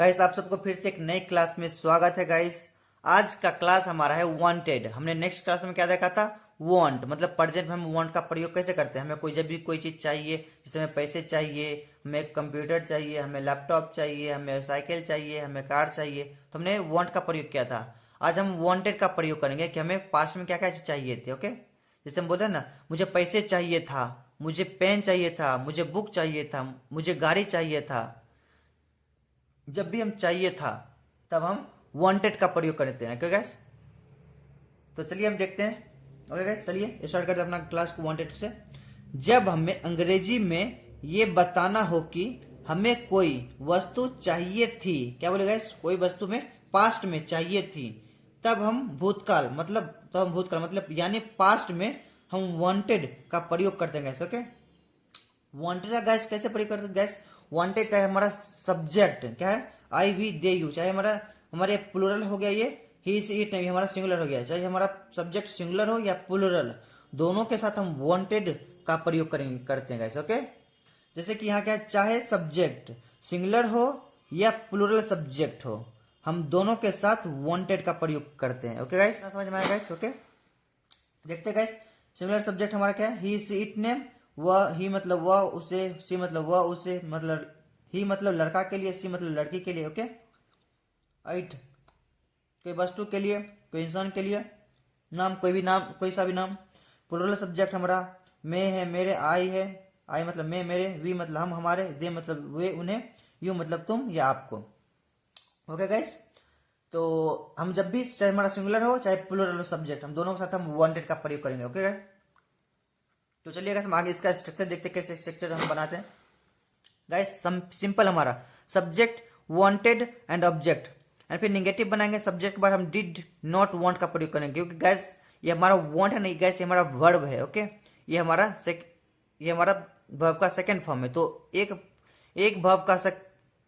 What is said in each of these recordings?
Guys आप सबको फिर से एक नई क्लास में स्वागत है गाइस। आज का क्लास हमारा है वांटेड। हमने नेक्स्ट क्लास में क्या देखा था, वांट मतलब प्रेजेंट में हम वांट का प्रयोग कैसे करते हैं। हमें कोई जब भी कोई चीज चाहिए, जैसे हमें पैसे चाहिए, हमें कंप्यूटर चाहिए, हमें लैपटॉप चाहिए, हमें साइकिल चाहिए, हमें कार चाहिए, तो हमने वांट का प्रयोग किया था। आज हम वांटेड का प्रयोग करेंगे कि हमें पास्ट में क्या क्या चीज चाहिए थी। ओके, जैसे हम बोलते हैं ना, मुझे पैसे चाहिए था, मुझे पेन चाहिए था, मुझे बुक चाहिए था, मुझे गाड़ी चाहिए था। जब भी हम चाहिए था तब हम वांटेड का प्रयोग करते हैं। ओके गैस, तो चलिए हम देखते हैं। ओके गैस, चलिए स्टार्ट करते हैं अपना क्लास को वांटेड से। जब हमें अंग्रेजी में ये बताना हो कि हमें कोई वस्तु चाहिए थी, क्या बोले गैस, कोई वस्तु में पास्ट में चाहिए थी, तब हम भूतकाल मतलब यानी पास्ट में हम वांटेड का प्रयोग करते हैं गैस। ओके, वांटेड का गैस कैसे प्रयोग करते हैं गैस। वांटेड चाहे हमारा सब्जेक्ट क्या है, आई वी दे यू, चाहे हमारे प्लूरल हो गया ये ही सी इट, नहीं हमारा सिंगुलर हो गया, चाहे हमारा सब्जेक्ट सिंगुलर हो या प्लूरल, दोनों के साथ हम वांटेड का प्रयोग करते हैं गैस। ओके, जैसे कि यहाँ क्या है, चाहे सब्जेक्ट सिंगुलर हो या प्लूरल सब्जेक्ट हो, हम दोनों के साथ वांटेड का प्रयोग करते हैं। ओके गाइस, समझ में आया गाइस। ओके, देखते हैं गाइस। सिंगुलर सब्जेक्ट हमारा क्या है, ही सी इट नेम, वह ही मतलब वह उसे, सी मतलब वह उसे, मतलब ही मतलब लड़का के लिए, सी मतलब लड़की के लिए। ओके, इट कोई वस्तु के लिए, कोई इंसान के लिए, नाम कोई भी नाम, कोई सा भी नाम। प्लूरल सब्जेक्ट हमारा मैं है, मेरे, आई है, आई मतलब मैं मेरे, वी मतलब हम हमारे, दे मतलब वे उन्हें, यू मतलब तुम या आपको। ओके गाइस, तो हम जब भी चाहे हमारा सिंगुलर हो चाहे प्लूरल हो सब्जेक्ट, हम दोनों के साथ हम वांटेड का प्रयोग करेंगे। ओके गाइस, तो चलिए गाइस हम आगे इसका स्ट्रक्चर देखते हैं, कैसे स्ट्रक्चर हम बनाते हैं गाइस। सिंपल हमारा subject, wanted and object, and फिर निगेटिव बनाएंगे। सब्जेक्ट के बाद हम डिड नॉट वांट का प्रयोग करेंगे, क्योंकि गैस ये हमारा वांट है नहीं गैस, ये हमारा वर्ब है। ओके, ये हमारा वर्ब का सेकंड फॉर्म है। तो एक वर्ब का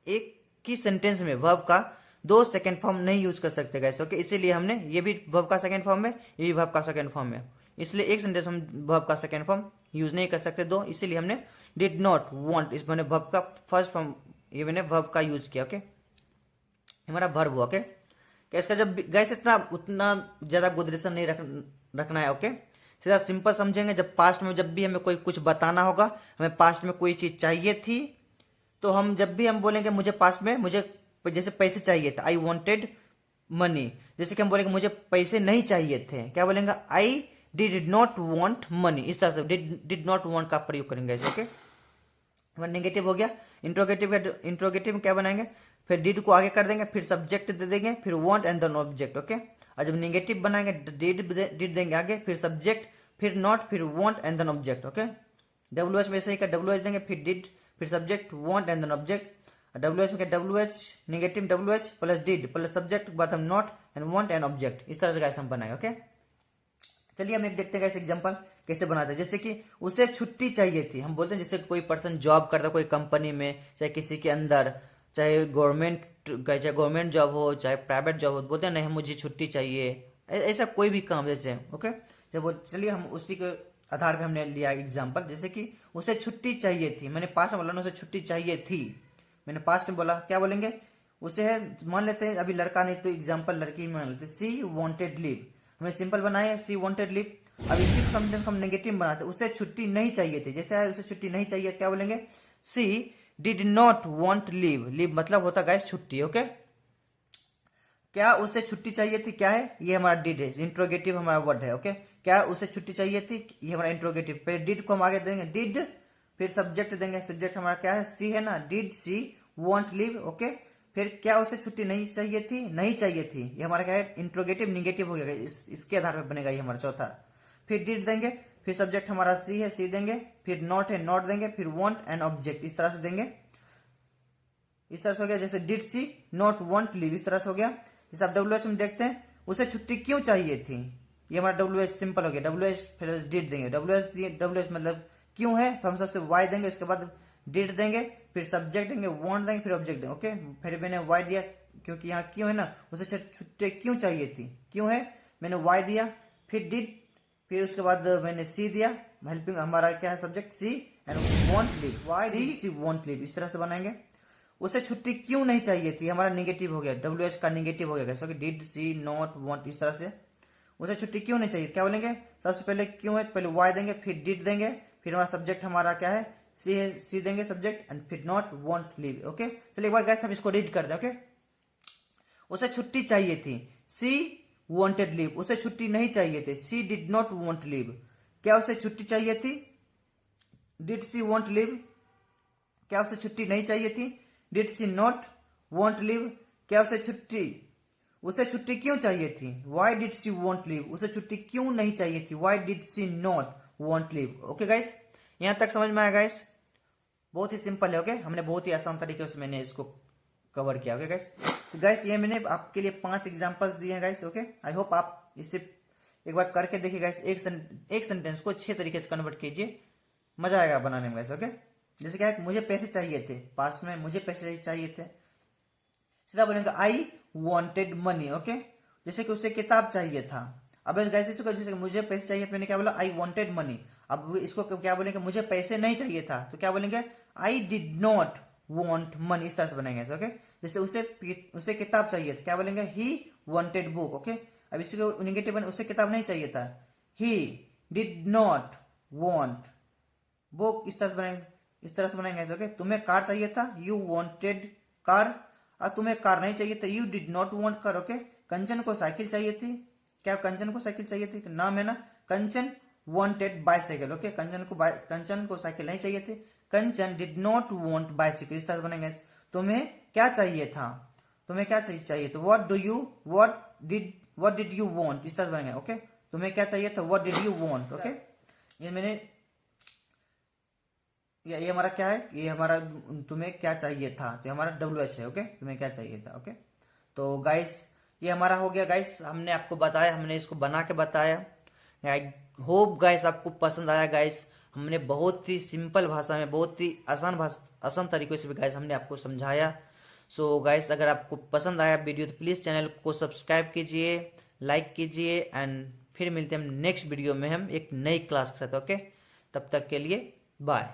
एक की सेंटेंस में वर्ब का दो सेकंड फॉर्म नहीं यूज कर सकते गैस। ओके, इसीलिए हमने ये भी वर्ब का सेकंड फॉर्म है, ये भी वर्ब का सेकंड फॉर्म है, इसलिए एक सेंटेंस हम वर्ब का सेकंड फॉर्म यूज नहीं कर सकते दो, इसीलिए हमने डिड नॉट वांट इस मैंने वर्ब का फर्स्ट फॉर्म, ये मैंने वर्ब का यूज किया। ओके, हमारा वर्ब हुआ। ओके, क्या इसका जब गैस इतना उतना ज्यादा गुदरेशन नहीं रखना है। ओके, सीधा सिंपल समझेंगे। जब पास्ट में जब भी हमें कोई कुछ बताना होगा, हमें पास्ट में कोई चीज चाहिए थी, तो हम जब भी हम बोलेंगे मुझे पास्ट में मुझे जैसे पैसे चाहिए थे, आई वॉन्टेड मनी, जैसे कि हम बोलेंगे मुझे पैसे नहीं चाहिए थे, क्या बोलेंगे, I did not want money. इस तरह से डिड नॉट वांट का प्रयोग करेंगे। ओके, नेगेटिव हो गया। इंट्रोगेटिव में क्या बनाएंगे, फिर डिड को आगे कर देंगे, फिर सब्जेक्ट दे देंगे, फिर want and then object. Okay, और जब नेगेटिव बनाएंगे डिड देंगे आगे, फिर सब्जेक्ट, फिर नॉट, फिर want and then object. Okay, W H में ऐसे ही का डब्ल्यू एच देंगे, फिर डिड, फिर subject, want and then object. W H में क्या, W H negative W H plus did plus subject के बाद हम not and want and object. इस तरह से गाइस हम बनाए। ओके, चलिए हम एक देखते हैं एग्जांपल कैसे बनाते हैं। जैसे कि उसे छुट्टी चाहिए थी, हम बोलते हैं जैसे कोई पर्सन जॉब करता है कोई कंपनी में, चाहे किसी के अंदर, चाहे गवर्नमेंट जॉब हो चाहे प्राइवेट जॉब हो, बोलते हैं नहीं मुझे छुट्टी चाहिए, ऐसा कोई भी काम जैसे। ओके, जब वो, चलिए हम उसी के आधार पे हमने लिया एग्जाम्पल। जैसे कि उसे छुट्टी चाहिए थी, मैंने पास्ट में बोला उसे छुट्टी चाहिए थी, मैंने पास्ट में बोला, क्या बोलेंगे, उसे है, मान लेते हैं अभी लड़का नहीं तो एग्जाम्पल लड़की मान लेते, सी वॉन्टेड लीव, हमें सिंपल बनाए सी वॉन्टेड लीव। अब इसी सेंटेंस को हम नेगेटिव बनाते, उसे छुट्टी नहीं चाहिए थी, जैसे है उसे छुट्टी नहीं चाहिए, क्या बोलेंगे, she did not want leave. Leave मतलब होता गाइस छुट्टी। ओके, क्या उसे छुट्टी चाहिए थी, क्या है, ये हमारा डिड है, इंट्रोगेटिव हमारा वर्ड है। ओके, क्या उसे छुट्टी चाहिए थी, ये हमारा इंट्रोगेटिव, पहले डिड को हम आगे देंगे डिड, फिर सब्जेक्ट देंगे, सब्जेक्ट हमारा क्या है, सी है ना, did she want leave. Okay, फिर क्या उसे छुट्टी नहीं चाहिए थी, नहीं चाहिए थी, ये हमारा क्या है, इंट्रोगेटिव निगेटिव हो गया, इसके आधार पर बनेगा ये हमारा चौथा। फिर डिड देंगे, फिर सब्जेक्ट हमारा सी है, सी देंगे, फिर नॉट है, नॉट देंगे, फिर वांट एंड ऑब्जेक्ट, इस तरह से देंगे। इस तरह से हो गया, जैसे did she not want leave, इस तरह से हो गया। जैसे आप डब्ल्यू एच में देखते हैं, उसे छुट्टी क्यों चाहिए थी, ये हमारा डब्ल्यू एच सिंपल हो गया, डब्ल्यू एच फिर डिड देंगे, डब्ल्यू एच मतलब क्यों है, तो हम सबसे वाई देंगे, उसके बाद डिड देंगे, फिर सब्जेक्ट देंगे, वांट देंगे, फिर ऑब्जेक्ट देंगे। ओके, फिर मैंने वाई दिया क्योंकि यहाँ क्यों है ना, उसे छुट्टी क्यों चाहिए थी, क्यों है, मैंने वाई दिया, फिर डिड, फिर उसके बाद मैंने सी दिया, हेल्पिंग हमारा क्या है subject she, and want leave, why she she want leave, इस तरह से बनाएंगे। उसे छुट्टी क्यों नहीं चाहिए थी, हमारा निगेटिव हो गया, डब्ल्यू एच का निगेटिव हो गया, डिड सी नॉट वांट, इस तरह से उसे छुट्टी क्यों नहीं चाहिए, क्या बोलेंगे, सबसे पहले क्यों है, पहले वाई देंगे, फिर डिड देंगे, फिर हमारा सब्जेक्ट हमारा क्या है, सी है, सी देंगे सब्जेक्ट, एंड फिर नॉट वांट लीव। ओके, चलिए एक बार गैस हम इसको रीड कर दें। ओके, उसे छुट्टी चाहिए थी, सी वांटेड लीव, उसे छुट्टी नहीं चाहिए थी, सी डिड नॉट वांट लीव। क्या उसे छुट्टी चाहिए थी, डिड सी वांट लीव, क्या उसे छुट्टी नहीं चाहिए थी, did she not want leave. क्या उसे छुट्टी क्यों चाहिए थी, why did she want leave, उसे छुट्टी क्यों नहीं चाहिए थी, why did she not want leave. Okay guys, यहां तक समझ में आया गाइस, बहुत ही सिंपल है। ओके, हमने बहुत ही आसान तरीके से मैंने इसको कवर किया। ओके गाइस, तो गाइस ये मैंने आपके लिए 5 एग्जांपल्स दिए हैं गाइस। ओके, आई होप आप इसे एक बार करके देखिए गाइस, एक सेंटेंस को अच्छे तरीके से कन्वर्ट कीजिए, मजा आएगा बनाने में गाइस। ओके, जैसे क्या है, मुझे पैसे चाहिए थे, पास्ट में मुझे पैसे चाहिए थे, सीधा बोलेंगे आई वांटेड मनी। ओके, जैसे कि उसे किताब चाहिए था, अब गाइस इसको जैसे मुझे पैसे चाहिए, मैंने क्या बोला, आई वांटेड मनी। अब इसको क्या बोलेंगे, मुझे पैसे नहीं चाहिए था, तो क्या बोलेंगे, I did not want money, इस तरह से बनाएंगे। ओके, जैसे उसे किताब चाहिए था, क्या बोलेंगे, ही वांटेड बुक। ओके, अब इसको निगेटिव बने, उसे किताब नहीं चाहिए था, he did not want book, इस तरह से बनाएंगे। ओके, तुम्हें कार चाहिए था, यू वांटेड कार, और तुम्हें कार नहीं चाहिए था, you did not want car. Okay, Kanchan को साइकिल चाहिए थी, क्या कंचन को साइकिल चाहिए थी, नाम है ना, कंचन वांटेड बाइसाइकिल। ओके, कंचन को साइकिल नहीं चाहिए थी, कंचन डिड नॉट वांट बाइसाइकिल, इस तरह से बनेंगे। तुम्हें क्या चाहिए था, तुम्हें क्या चाहिए था, व्हाट डिड यू वांट, इस तरह से बनेंगे। ओके, तुम्हें क्या चाहिए था, what did you want. Okay, ये मैंने ये हमारा क्या है, ये हमारा तुम्हें क्या चाहिए था, तो हमारा डब्ल्यू एच है। ओके, तुम्हें क्या चाहिए था। ओके, तो गाइस ये हमारा हो गया गाइस, हमने आपको बताया, हमने इसको बना के बताया। आई होप गाइस आपको पसंद आया गाइस, हमने बहुत ही सिंपल भाषा में, बहुत ही आसान तरीके से भी गाइस हमने आपको समझाया। सो गाइस अगर आपको पसंद आया वीडियो तो प्लीज़ चैनल को सब्सक्राइब कीजिए, लाइक कीजिए, एंड फिर मिलते हैं हम नेक्स्ट वीडियो में, हम एक नई क्लास के साथ। ओके, तब तक के लिए बाय।